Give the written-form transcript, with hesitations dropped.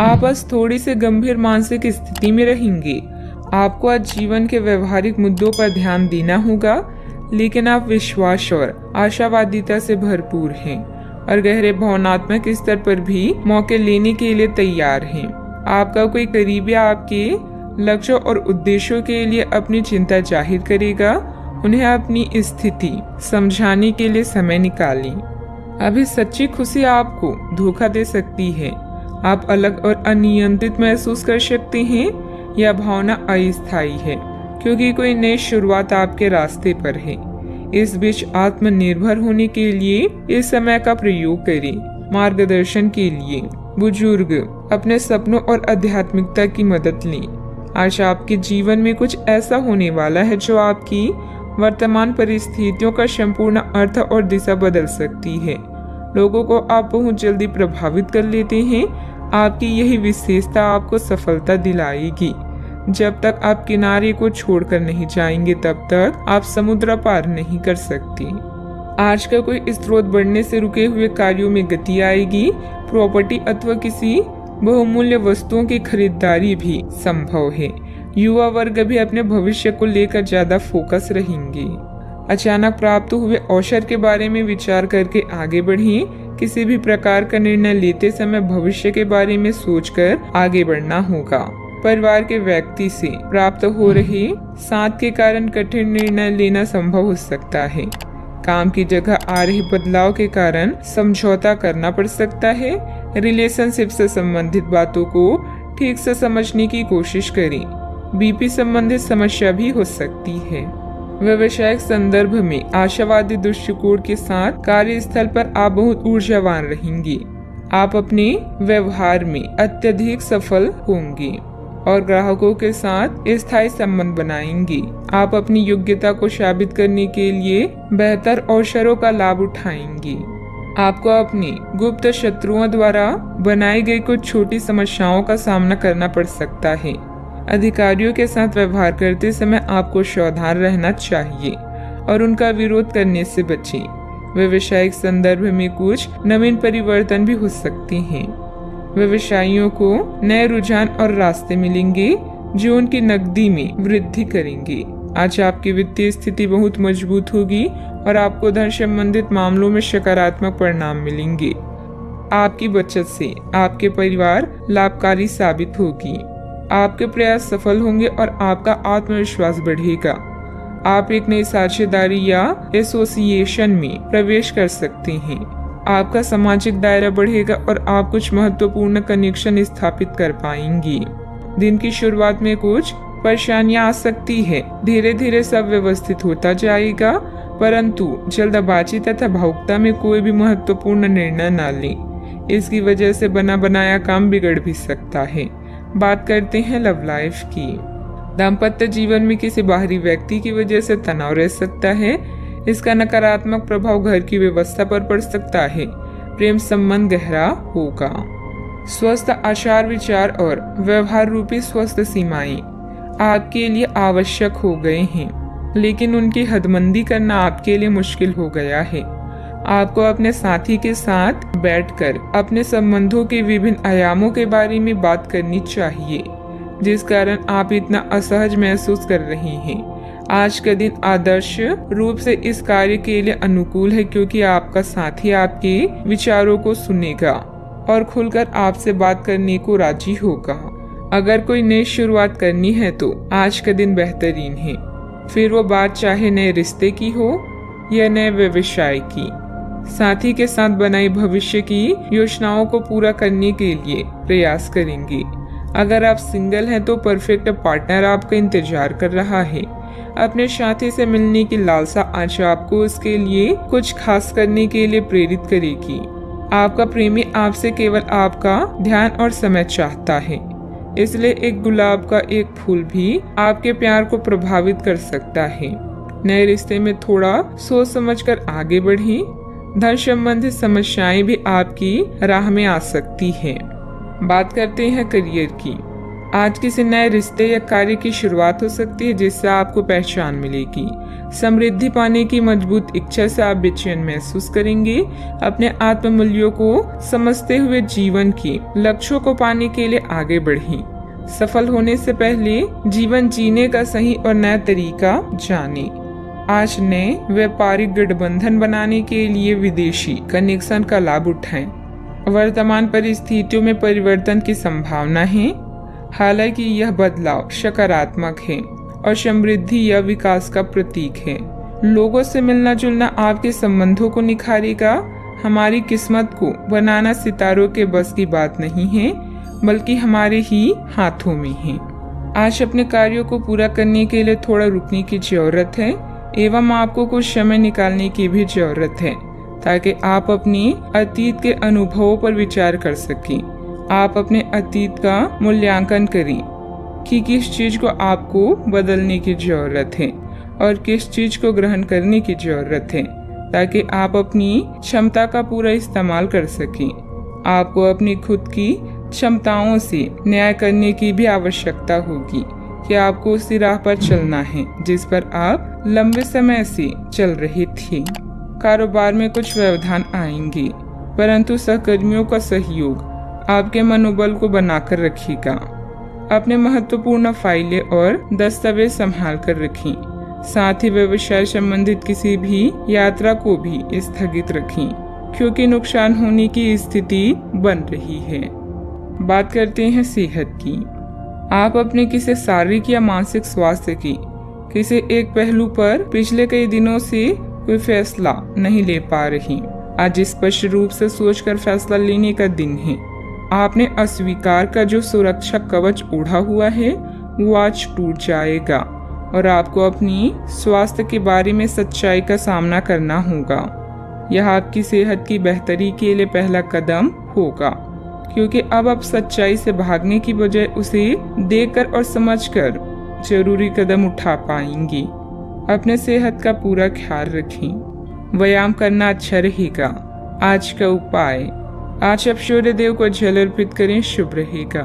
आप आज थोड़ी सी गंभीर मानसिक स्थिति में रहेंगे। आपको आज जीवन के व्यवहारिक मुद्दों पर ध्यान देना होगा, लेकिन आप विश्वास और आशावादिता से भरपूर हैं और गहरे भावनात्मक स्तर पर भी मौके लेने के लिए तैयार हैं। आपका कोई करीबी आपके लक्ष्यों और उद्देश्यों के लिए अपनी चिंता जाहिर करेगा। उन्हें अपनी स्थिति समझाने के लिए समय निकालें। अभी सच्ची खुशी आपको धोखा दे सकती है। आप अलग और अनियंत्रित महसूस कर सकते हैं। यह भावना अस्थायी है क्योंकि कोई नई शुरुआत आपके रास्ते पर है। इस बीच आत्मनिर्भर होने के लिए इस समय का प्रयोग करें। मार्गदर्शन के लिए बुजुर्ग अपने सपनों और आध्यात्मिकता की मदद लें। आज आपके जीवन में कुछ ऐसा होने वाला है जो आपकी वर्तमान परिस्थितियों का संपूर्ण अर्थ और दिशा बदल सकती है। लोगों को आप बहुत जल्दी प्रभावित कर लेते हैं। आपकी यही विशेषता आपको सफलता दिलाएगी। जब तक आप किनारे को छोड़कर नहीं जाएंगे तब तक आप समुद्र पार नहीं कर सकते। आज का कोई स्रोत बढ़ने से रुके हुए कार्यों में गति आएगी। प्रॉपर्टी अथवा किसी बहुमूल्य वस्तुओं की खरीदारी भी संभव है। युवा वर्ग भी अपने भविष्य को लेकर ज्यादा फोकस रहेंगे। अचानक प्राप्त हुए अवसर के बारे में विचार करके आगे बढ़ें। किसी भी प्रकार का निर्णय लेते समय भविष्य के बारे में सोचकर आगे बढ़ना होगा। परिवार के व्यक्ति से प्राप्त हो रहे साथ के कारण कठिन निर्णय लेना संभव हो सकता है। काम की जगह आ रहे बदलाव के कारण समझौता करना पड़ सकता है। रिलेशनशिप से संबंधित बातों को ठीक से समझने की कोशिश करें। बीपी संबंधित समस्या भी हो सकती है। व्यवसायिक संदर्भ में आशावादी दृष्टिकोण के साथ कार्यस्थल पर आप बहुत ऊर्जावान रहेंगे। आप अपने व्यवहार में अत्यधिक सफल होंगे और ग्राहकों के साथ स्थायी संबंध बनाएंगे। आप अपनी योग्यता को साबित करने के लिए बेहतर अवसरों का लाभ उठाएंगे। आपको अपने गुप्त शत्रुओं द्वारा बनाई गई कुछ छोटी समस्याओं का सामना करना पड़ सकता है। अधिकारियों के साथ व्यवहार करते समय आपको सावधान रहना चाहिए और उनका विरोध करने से बचें। व्यवसायिक संदर्भ में कुछ नवीन परिवर्तन भी हो सकते हैं। व्यवसायियों को नए रुझान और रास्ते मिलेंगे जो उनकी नकदी में वृद्धि करेंगे। आज आपकी वित्तीय स्थिति बहुत मजबूत होगी और आपको धन संबंधित मामलों में सकारात्मक परिणाम मिलेंगे। आपकी बचत से आपके परिवार लाभकारी साबित होगी। आपके प्रयास सफल होंगे और आपका आत्मविश्वास बढ़ेगा। आप एक नई साझेदारी या एसोसिएशन में प्रवेश कर सकते हैं। आपका सामाजिक दायरा बढ़ेगा और आप कुछ महत्वपूर्ण कनेक्शन स्थापित कर पाएंगे। दिन की शुरुआत में कुछ परेशानियां आ सकती है। धीरे धीरे सब व्यवस्थित होता जाएगा, परंतु जल्दबाजी तथा भावुकता में कोई भी महत्वपूर्ण निर्णय न लें। इसकी वजह से बना बनाया काम बिगड़ भी सकता है। बात करते हैं लव लाइफ की। दाम्पत्य जीवन में किसी बाहरी व्यक्ति की वजह से तनाव रह सकता है। इसका नकारात्मक प्रभाव घर की व्यवस्था पर पड़ सकता है। प्रेम संबंध गहरा होगा। स्वस्थ आचार विचार और व्यवहार रूपी स्वस्थ सीमाएं आपके लिए आवश्यक हो गए हैं, लेकिन उनकी हदबंदी करना आपके लिए मुश्किल हो गया है। आपको अपने साथी के साथ बैठकर अपने संबंधों के विभिन्न आयामों के बारे में बात करनी चाहिए, जिस कारण आप इतना असहज महसूस कर रहे हैं। आज का दिन आदर्श रूप से इस कार्य के लिए अनुकूल है क्योंकि आपका साथी आपके विचारों को सुनेगा और खुलकर आपसे बात करने को राजी होगा। अगर कोई नई शुरुआत करनी है तो आज का दिन बेहतरीन है। फिर वो बात चाहे नए रिश्ते की हो या नए व्यवसाय की। साथी के साथ बनाई भविष्य की योजनाओं को पूरा करने के लिए प्रयास करेंगे। अगर आप सिंगल हैं तो परफेक्ट पार्टनर आपका इंतजार कर रहा है। अपने साथी से मिलने की लालसा आज आपको उसके लिए कुछ खास करने के लिए प्रेरित करेगी। आपका प्रेमी आपसे केवल आपका ध्यान और समय चाहता है, इसलिए एक गुलाब का एक फूल भी आपके प्यार को प्रभावित कर सकता है। नए रिश्ते में थोड़ा सोच समझकर आगे बढ़ें। धन संबंधित समस्याएं भी आपकी राह में आ सकती हैं। बात करते हैं करियर की। आज किसी नए रिश्ते या कार्य की शुरुआत हो सकती है जिससे आपको पहचान मिलेगी। समृद्धि पाने की मजबूत इच्छा से आप बेचैन महसूस करेंगे। अपने आत्म मूल्यों को समझते हुए जीवन के लक्ष्यों को पाने के लिए आगे बढ़ें। सफल होने से पहले जीवन जीने का सही और नया तरीका जानें। आज नए व्यापारिक गठबंधन बनाने के लिए विदेशी कनेक्शन का लाभ उठाएं। वर्तमान परिस्थितियों में परिवर्तन की संभावना है, हालांकि यह बदलाव सकारात्मक है और समृद्धि या विकास का प्रतीक है। लोगों से मिलना जुलना आपके संबंधों को निखारेगा। हमारी किस्मत को बनाना सितारों के बस की बात नहीं है, बल्कि हमारे ही हाथों में है। आज अपने कार्यों को पूरा करने के लिए थोड़ा रुकने की जरूरत है एवं आपको कुछ समय निकालने की भी जरूरत है, ताकि आप अपने अतीत के अनुभवों पर विचार कर सकें। आप अपने अतीत का मूल्यांकन करें कि किस चीज को आपको बदलने की जरूरत है और किस चीज को ग्रहण करने की जरूरत है, ताकि आप अपनी क्षमता का पूरा इस्तेमाल कर सकें। आपको अपनी खुद की क्षमताओं से न्याय करने की भी आवश्यकता होगी कि आपको उसी राह पर चलना है जिस पर आप लंबे समय से चल रहे थे। कारोबार में कुछ व्यवधान आएंगे, परंतु सहकर्मियों का सहयोग आपके मनोबल को बनाकर रखेगा। अपने महत्वपूर्ण फाइलें और दस्तावेज संभाल कर रखें। साथ ही व्यवसाय संबंधित किसी भी यात्रा को भी स्थगित रखें, क्योंकि नुकसान होने की स्थिति बन रही है। बात करते हैं सेहत की। आप अपने किसी शारीरिक या मानसिक स्वास्थ्य की किसी एक पहलू पर पिछले कई दिनों से कोई फैसला नहीं ले पा रही। आज स्पष्ट रूप से सोचकर फैसला लेने का दिन है। आपने अस्वीकार का जो सुरक्षा कवच ओढ़ा हुआ है वो आज टूट जाएगा और आपको अपनी स्वास्थ्य के बारे में सच्चाई का सामना करना होगा। यह आपकी सेहत की बेहतरी के लिए पहला कदम होगा, क्योंकि अब आप सच्चाई से भागने की बजाय उसे देखकर और समझकर जरूरी कदम उठा पाएंगे। अपने सेहत का पूरा ख्याल रखें। व्यायाम करना अच्छा रहेगा। आज का उपाय, आज आप सूर्य देव को जल अर्पित करें, शुभ रहेगा।